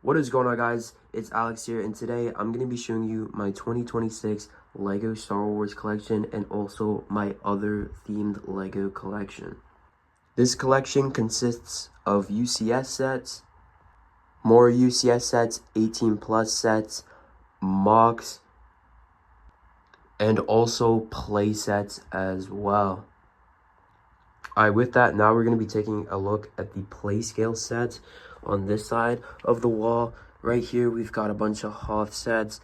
What is going on, guys? It's Alex here, and today I'm going to be showing you my 2026 Lego Star Wars collection and also my other themed Lego collection. This collection consists of UCS sets, more UCS sets, 18 plus sets, MOCs, and also play sets as well. Alright, with that, now we're going to be taking a look at the play scale sets on this side of the wall. Right here, we've got a bunch of Hoth sets,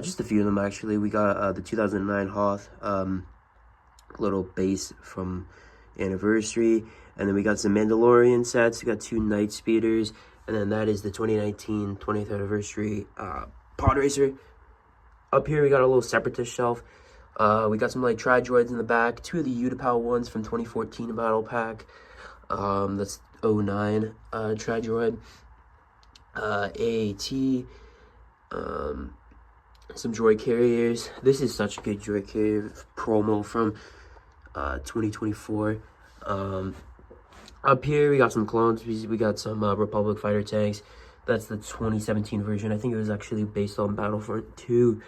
just a few of them actually. We got the 2009 Hoth, little base from Anniversary, and then we got some Mandalorian sets. We got two Night Speeders, and then that is the 2019 20th Anniversary Pod Racer. Up here, we got a little Separatist shelf. We got some like Tri-Droids in the back, two of the Utapau ones from 2014 Battle Pack. That's 09 Tri-Droid. AAT, some droid carriers. This is such a good droid carrier promo from 2024. Up here, we got some clones. We got some Republic fighter tanks. That's the 2017 version. I think it was actually based on Battlefront 2.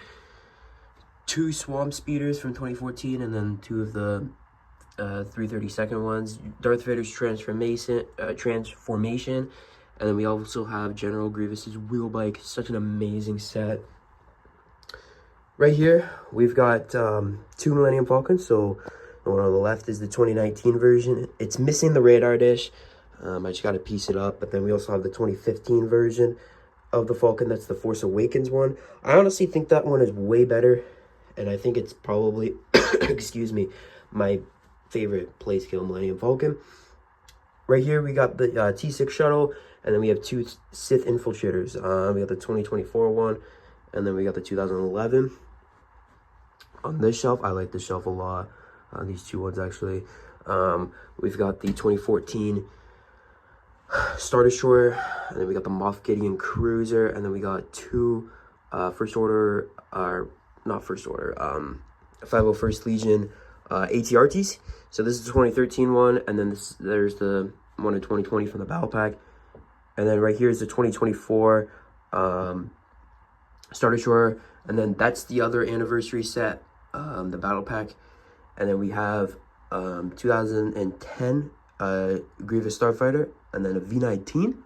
Two Swamp Speeders from 2014, and then two of the 332nd ones. Darth Vader's transformation, and then we also have General Grievous's wheel bike. Such an amazing set. Right here, we've got two Millennium Falcons. So the one on the left is the 2019 version. It's missing the radar dish. I just got to piece it up. But then we also have the 2015 version of the Falcon. That's the Force Awakens one. I honestly think that one is way better. And I think it's probably, excuse me, my favorite play scale Millennium Falcon. Right here, we got the T6 shuttle, and then we have two Sith infiltrators. We got the 2024 one, and then we got the 2011. On this shelf, I like this shelf a lot. These two ones, actually. We've got the 2014 Star Destroyer, and then we got the Moff Gideon Cruiser, and then we got two First Order, not First Order, 501st Legion ATRTs. So this is the 2013 one, and then there's the one in 2020 from the Battle Pack. And then right here is the 2024 Star Destroyer, and then that's the other anniversary set, the Battle Pack. And then we have 2010 Grievous Starfighter, and then a V19.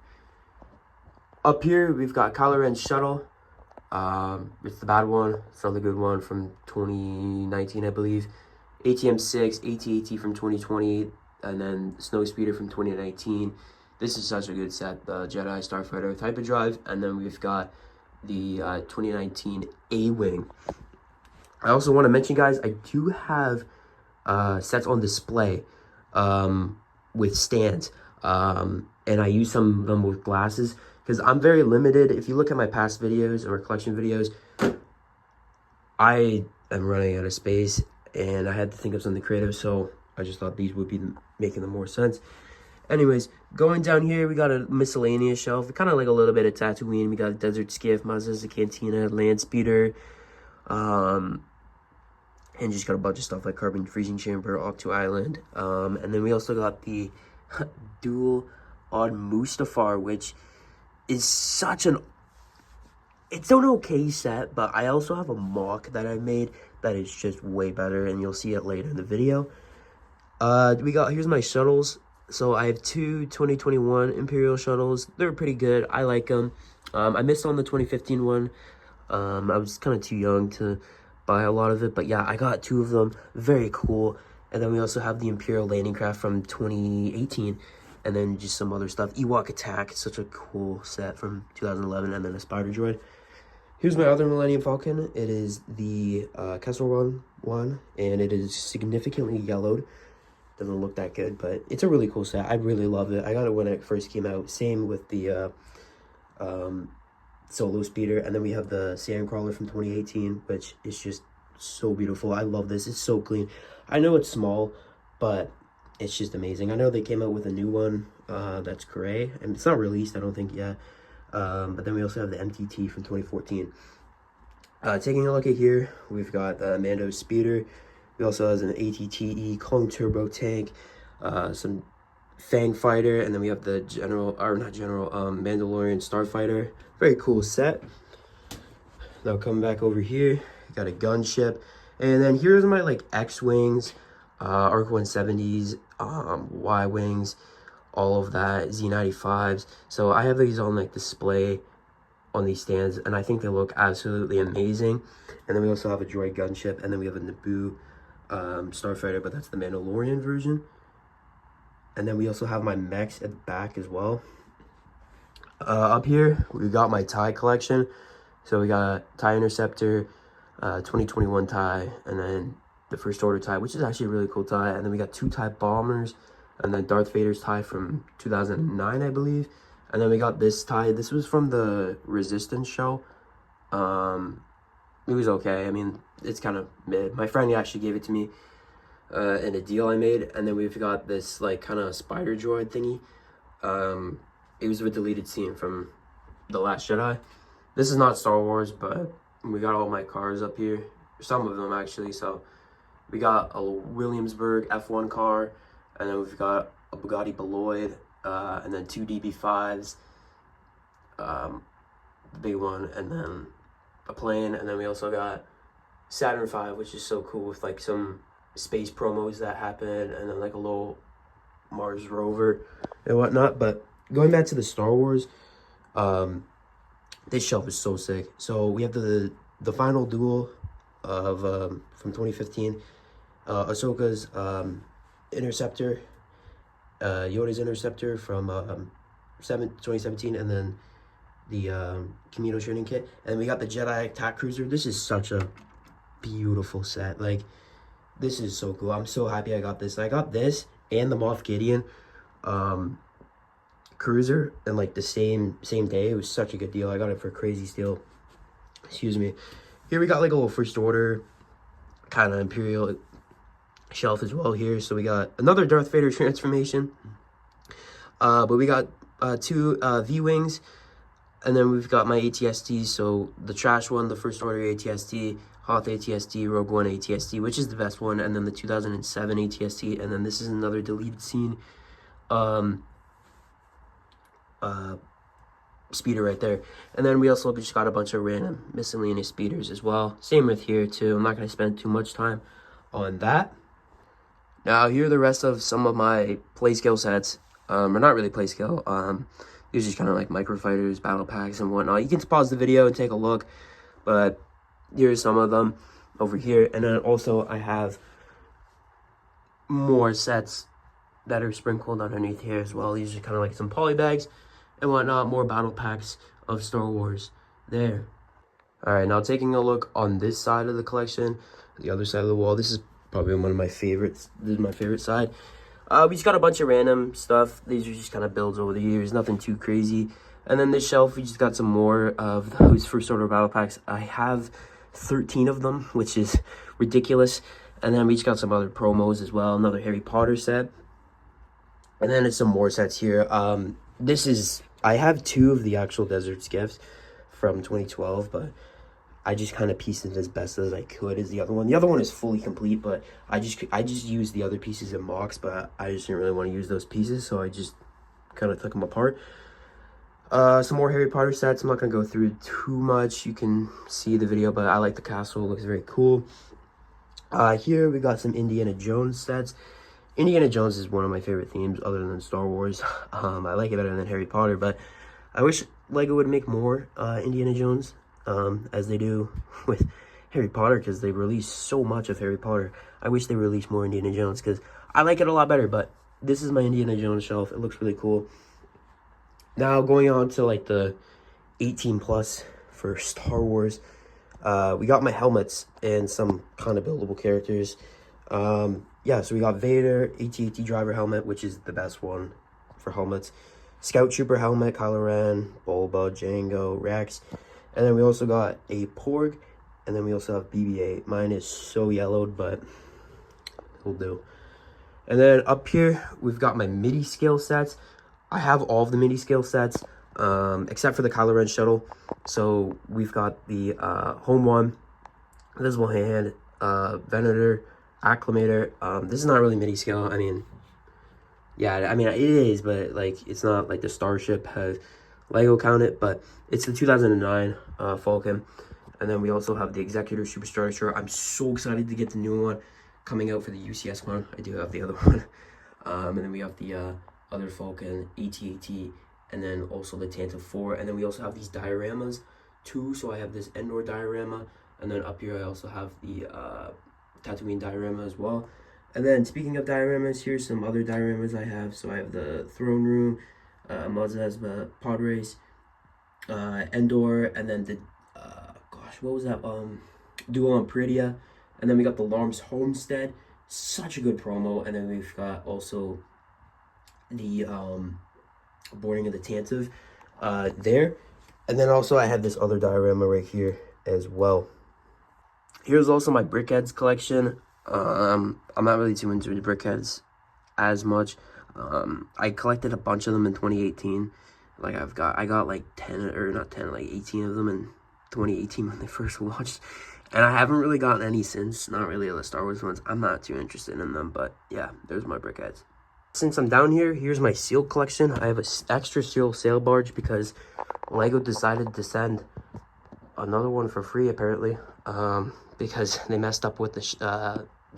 Up here, we've got Kylo Ren's shuttle. It's the bad one. It's not the good one from 2019, I believe. ATM-6, AT-AT from 2020, and then Snow Speeder from 2019. This is such a good set, the Jedi Starfighter with Hyperdrive, and then we've got the 2019 A-Wing. I also want to mention, guys, I do have sets on display with stands, and I use some of them with glasses, because I'm very limited. If you look at my past videos or collection videos, I am running out of space, and I had to think of something creative, so I just thought these would be making the more sense. Anyways, going down here, we got a miscellaneous shelf. Kind of like a little bit of Tatooine. We got a Desert Skiff, Mazda's Cantina, Land Speeder, and just got a bunch of stuff like Carbon Freezing Chamber, Octo Island. And then we also got the Dual Odd Mustafar, which is such an... It's an okay set, but I also have a mock that I made that is just way better, and you'll see it later in the video. Here's my shuttles. So I have two 2021 Imperial shuttles. They're pretty good. I like them. I missed on the 2015 one. I was kind of too young to buy a lot of it, but yeah, I got two of them. Very cool. And then we also have the Imperial landing craft from 2018, and then just some other stuff. Ewok Attack, such a cool set from 2011, and then a Spider Droid. Here's my other Millennium Falcon. It is the Kessel Run one, and it is significantly yellowed. Doesn't look that good, but it's a really cool set. I really love it. I got it when it first came out. Same with the Solo Speeder, and then we have the Sandcrawler from 2018, which is just so beautiful. I love this. It's so clean. I know it's small, but it's just amazing. I know they came out with a new one that's gray, and it's not released, I don't think, yet. But then we also have the MTT from 2014. Taking a look at here, we've got Mando Speeder. We also have an ATTE Kong Turbo Tank, some Fang Fighter, and then we have the Mandalorian Starfighter. Very cool set. Now coming back over here, got a gunship, and then here's my like X-wings, Arc 170s, Y-wings, all of that, Z95s. So I have these on like display on these stands, and I think they look absolutely amazing. And then we also have a droid gunship, and then we have a Naboo Starfighter, but that's the Mandalorian version. And then we also have my mechs at the back as well. Up here, we got my TIE collection. So we got TIE Interceptor, 2021 TIE, and then the First Order TIE, which is actually a really cool TIE. And then we got 2 TIE Bombers, and then Darth Vader's TIE from 2009, I believe. And then we got this TIE. This was from the Resistance show. It was okay. I mean, it's kind of mid. My friend actually gave it to me in a deal I made. And then we've got this like kind of spider droid thingy. It was a deleted scene from The Last Jedi. This is not Star Wars, but we got all my cars up here. Some of them actually. So we got a Williamsburg F1 car, and then we've got a Bugatti Beloit, and then 2 DB5s, the big one, and then a plane, and then we also got Saturn V, which is so cool with like some space promos that happen, and then like a little Mars rover and whatnot. But going back to the Star Wars, this shelf is so sick. So we have the final duel of from 2015, Ahsoka's Interceptor, Yoda's Interceptor from 2017, and then the Kamino training kit, and we got the Jedi Attack Cruiser. This is such a beautiful set. Like, this is so cool. I'm so happy I got this. I got this and the Moff Gideon Cruiser in like the same day. It was such a good deal. I got it for a crazy steal. Excuse me. Here we got like a little First Order kind of Imperial shelf as well here. So we got another Darth Vader transformation. But we got 2 V-Wings. And then we've got my ATSTs. So the trash one, the First Order ATST, Hoth ATST, Rogue One ATST, which is the best one. And then the 2007 ATST. And then this is another deleted scene speeder right there. And then we also just got a bunch of random miscellaneous speeders as well. Same with here too. I'm not going to spend too much time on that. Now here are the rest of some of my play scale sets. Or not really play scale. These are just kind of like micro fighters, battle packs, and whatnot. You can pause the video and take a look, but here's some of them over here. And then also I have more sets that are sprinkled underneath here as well. These are kind of like some poly bags and whatnot. More battle packs of Star Wars there. All right, now taking a look on this side of the collection, the other side of the wall. This is probably one of my favorites. This is my favorite side. We just got a bunch of random stuff. These are just kind of builds over the years, nothing too crazy. And then this shelf, we just got some more of those First Order battle packs. I have 13 of them, which is ridiculous. And then we just got some other promos as well. Another Harry Potter set. And then it's some more sets here. I have 2 of the actual Desert Skiffs from 2012, but I just kind of pieced it as best as I could as the other one. The other one is fully complete, but I just used the other pieces in mocks, but I just didn't really want to use those pieces, so I just kind of took them apart. Some more Harry Potter sets. I'm not going to go through too much. You can see the video, but I like the castle. It looks very cool. Here we got some Indiana Jones sets. Indiana Jones is one of my favorite themes other than Star Wars. I like it better than Harry Potter, but I wish LEGO would make more Indiana Jones as they do with Harry Potter, because they release so much of Harry Potter. I wish they released more Indiana Jones because I like it a lot better, but this is my Indiana Jones shelf. It looks really cool. Now going on to like the 18 plus for Star Wars. We got my helmets and some kind of buildable characters. Yeah, so we got Vader, AT-AT driver helmet, which is the best one for helmets. Scout Trooper helmet, Kylo Ren, Boba, Jango, Rex. And then we also got a Porg, and then we also have BB-8. Mine is so yellowed, but it'll do. And then up here, we've got my MIDI scale sets. I have all of the MIDI scale sets, except for the Kylo Ren shuttle. So we've got the home one, invisible hand, Venator, acclimator. This is not really MIDI scale. I mean, Yeah, I mean, it is, but, like, it's not, like, the Starship has Lego count it, but it's the 2009 Falcon. And then we also have the Executor Superstructure. I'm so excited to get the new one coming out for the UCS one. I do have the other one. And then we have the other Falcon, AT-AT, and then also the Tantive 4. And then we also have these dioramas, too. So I have this Endor diorama, and then up here I also have the Tatooine diorama as well. And then speaking of dioramas, here's some other dioramas I have. So I have the Throne Room, Maz Ezma Pod Race, Endor, and then the what was that? Duel on Peridia, and then we got the Larms Homestead. Such a good promo, and then we've got also the boarding of the Tantive there, and then also I have this other diorama right here as well. Here's also my Brickheads collection. I'm not really too into the Brickheads as much. I collected a bunch of them in 2018. Like I got like 10 or not 10, like 18 of them in 2018 when they first launched, and I haven't really gotten any since. Not really the Star Wars ones. I'm not too interested in them, but yeah, there's my Brickheads. Since I'm down here, here's my seal collection. I have an extra seal sail barge because Lego decided to send another one for free apparently, because they messed up with the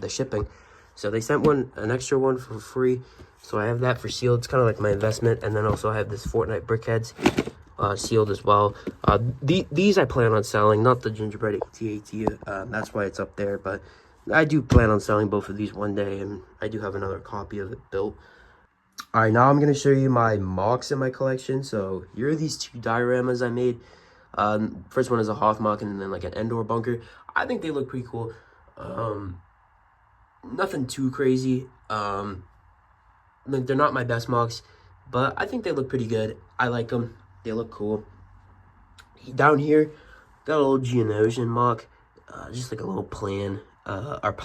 shipping. So they sent an extra one for free. So I have that for sealed. It's kind of like my investment, and then also I have this Fortnite Brickheads. Sealed as well. These I plan on selling, not the gingerbread AT-AT. That's why it's up there, but I do plan on selling both of these one day, and I do have another copy of it built. All right, now I'm going to show you my mocks in my collection. So here are these two dioramas I made. First one is a Hoth mock, and then like an Endor bunker. I think they look pretty cool. Nothing too crazy. Like, they're not my best mocks, but I think they look pretty good. I like them. They look cool. Down here, got a little Geonosian mock, just like a little plain kind of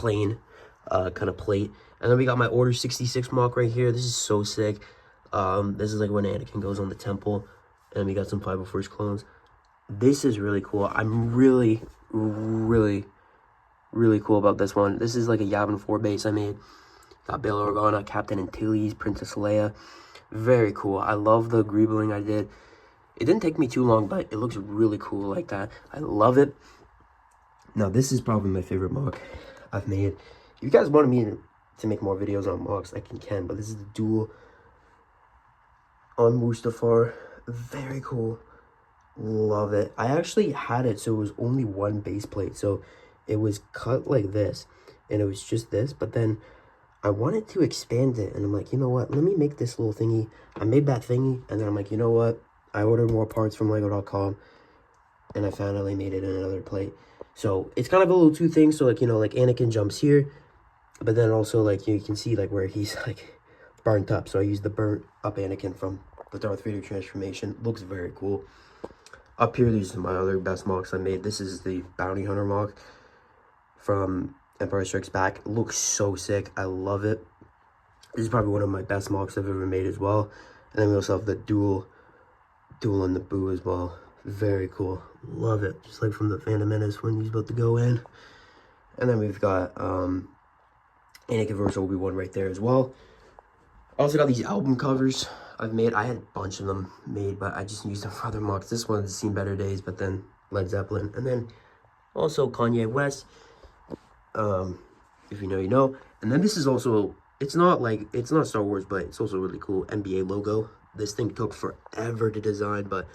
plate. And then we got my Order 66 mock right here. This is so sick. This is like when Anakin goes on the temple, and we got some 501st clones. This is really cool. I'm really cool about this one. This is like a Yavin 4 base I made. Got Bail Organa, Captain Antilles, Princess Leia. Very cool. I love the greebling I did. It didn't take me too long, but it looks really cool like that. I love it. Now, this is probably my favorite mock I've made. If you guys wanted me to make more videos on mocks, I can, but this is the duel on Mustafar. Very cool. Love it. I actually had it, so it was only one base plate. So it was cut like this, and it was just this, but then I wanted to expand it, and I'm like, you know what? Let me make this little thingy. I made that thingy, and then I'm like, you know what? I ordered more parts from Lego.com, and I finally made it in another plate. So it's kind of a little two things. So like, you know, like Anakin jumps here, but then also like you can see like where he's like burnt up. So I used the burnt up Anakin from the Darth Vader transformation. Looks very cool. Up here, these are my other best mocks I made. This is the Bounty Hunter mock from Empire Strikes Back. It looks so sick. I love it. This is probably one of my best mocks I've ever made as well. And then we also have the duel on the Boo as well. Very cool. Love it. Just like from the Phantom Menace when he's about to go in. And then we've got Anakin vs. Obi-Wan right there as well. I also got these album covers I've made. I had a bunch of them made, but I just used them for other mocks. This one's seen better days, but then Led Zeppelin. And then also Kanye West. If you know, you know. And then this is also, it's not Star Wars, but it's also really cool. NBA logo. This thing took forever to design, but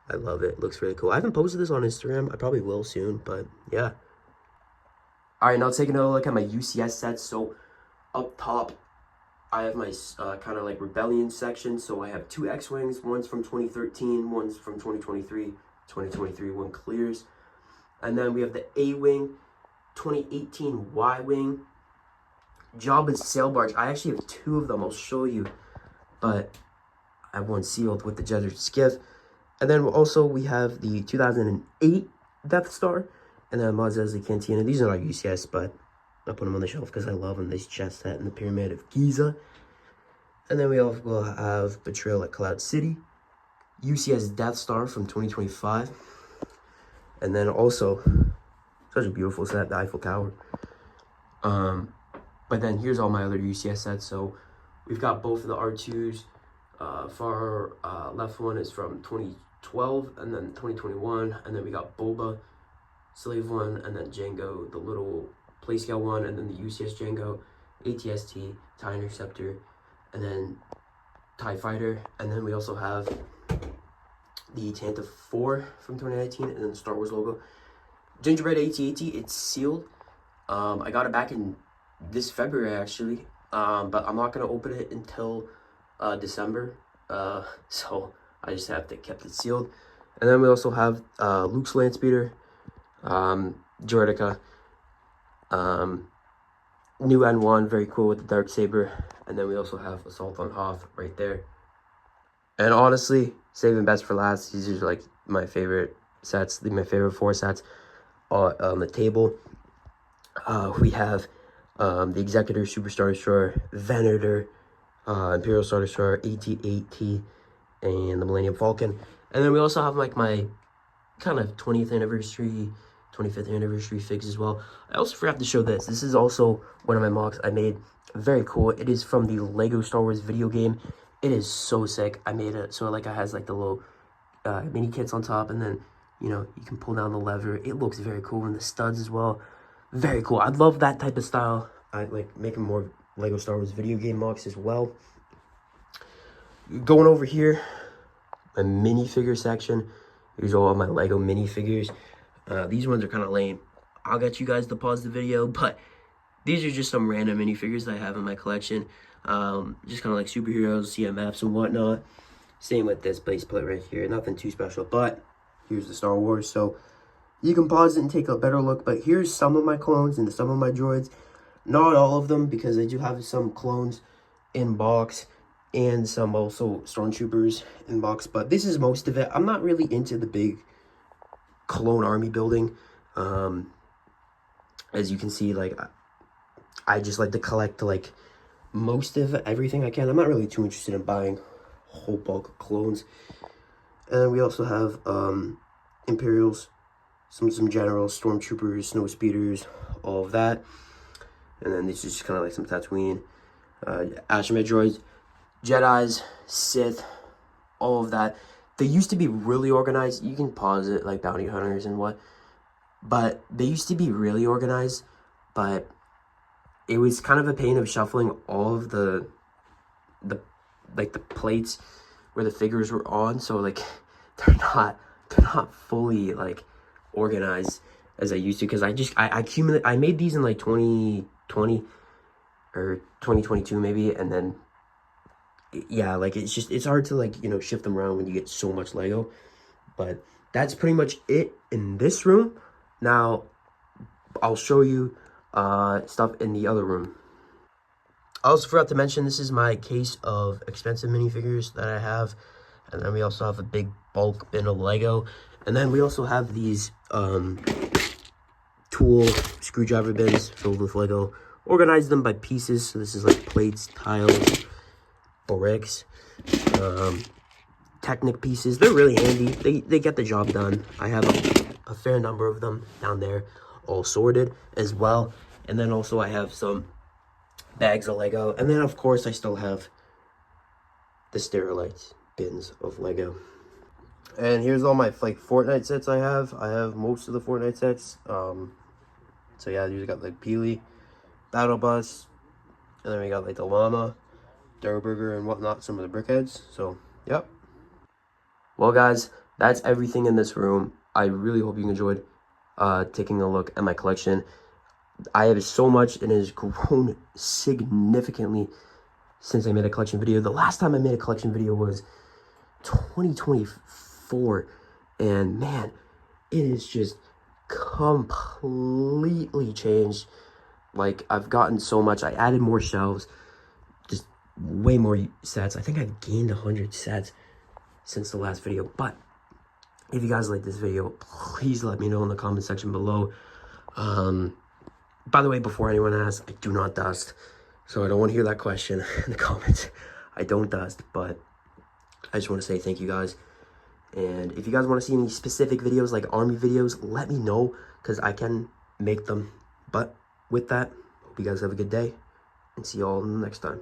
I love it. It looks really cool. I haven't posted this on Instagram. I probably will soon, but yeah. All right, now taking a look at my UCS sets. So up top, I have my kind of like Rebellion section. So I have two X-Wings. One's from 2013, one's from 2023. 2023 one clears. And then we have the A-Wing, 2018 Y-Wing, Jabba's sail barge. I actually have two of them. I'll show you. But I have one sealed with the Desert Skiff. And then also we have the 2008 Death Star. And then Maz Ezma Cantina. These are not UCS, but I'll put them on the shelf because I love them. This chest set and the Pyramid of Giza. And then we also will have Betrayal at Cloud City. UCS Death Star from 2025. And then also, such a beautiful set, the Eiffel Tower. But then here's all my other UCS sets. So We've got both of the R2s. Far left one is from 2012 and then 2021, and then we got Boba, Slave one, and then Django, the little play scale one, and then the UCS Django, ATST, TIE Interceptor, and then TIE Fighter, and then we also have the Tantive 4 from 2019, and then the Star Wars logo. Gingerbread AT-AT, it's sealed. I got it back in this February actually, but I'm not gonna open it until December, so I just have to kept it sealed. And then we also have Luke's Land Speeder, Jordica, new N1, very cool with the dark saber, and then we also have Assault on Hoth right there. And honestly, saving best for last, these are like my favorite sets, my favorite 4 sets on the table. We have the Executor Superstar Destroyer, Venator, Imperial Star Destroyer, AT-AT, and the Millennium Falcon. And then we also have like my kind of 20th anniversary, 25th anniversary figs as well. I also forgot to show this. This is also one of my mocks I made. Very cool. It is from the Lego Star Wars video game. It is so sick. I made it so like it has like the little mini kits on top, and then you know you can pull down the lever. It looks very cool, and the studs as well. Very cool. I'd love that type of style. I like making more Lego Star Wars video game mocks as well. Going over here, my minifigure section. Here's all of my Lego minifigures. These ones are kind of lame. I'll get you guys to pause the video, but these are just some random minifigures that I have in my collection. Just kind of like superheroes, CMFs, and whatnot. Same with this base plate right here. Nothing too special, but here's the Star Wars. So you can pause it and take a better look. But here's some of my clones and some of my droids. Not all of them, because I do have some clones in box and some also stormtroopers in box. But this is most of it. I'm not really into the big clone army building. As you can see, like I just like to collect like most of everything I can. I'm not really too interested in buying a whole bulk of clones. And we also have Imperials, some generals, stormtroopers, snow speeders, all of that. And then this is just kind of like some Tatooine, Astromech droids, Jedis, Sith, all of that. They used to be really organized. You can pause it, like bounty hunters and what. But they used to be really organized, but it was kind of a pain of shuffling all of the plates where the figures were on. So like they're not fully like organized as I used to, because I made these in like 2020 or 2022 maybe, and then yeah, like it's hard to like, you know, shift them around when you get so much Lego. But that's pretty much it in this room. Now I'll show you stuff in the other room. I also forgot to mention, this is my case of expensive minifigures that I have, and then we also have a big bulk bin of Lego, and then we also have these tool screwdriver bins filled with Lego. Organize them by pieces, so this is like plates, tiles, bricks, Technic pieces. They're really handy. They get the job done. I have a fair number of them down there, all sorted as well. And then also I have some bags of Lego. And then of course I still have the Sterilites bins of Lego. And here's all my like Fortnite sets I have. I have most of the Fortnite sets. So yeah, you got like Peely, Battle Bus, and then we got like the Llama, Durburger, and whatnot, some of the brickheads. So yep. Well guys, that's everything in this room. I really hope you enjoyed taking a look at my collection. I have so much, and it has grown significantly since I made a collection video. The last time I made a collection video was 2024, and man, it is just completely changed. Like, I've gotten so much. I added more shelves, just way more sets. I think I've gained 100 sets since the last video. But if you guys like this video, please let me know in the comment section below. By the way, before anyone asks, I do not dust, so I don't want to hear that question in the comments. I don't dust, but I just want to say thank you guys. And if you guys want to see any specific videos, like army videos, let me know, because I can make them. But with that, hope you guys have a good day, and see you all next time.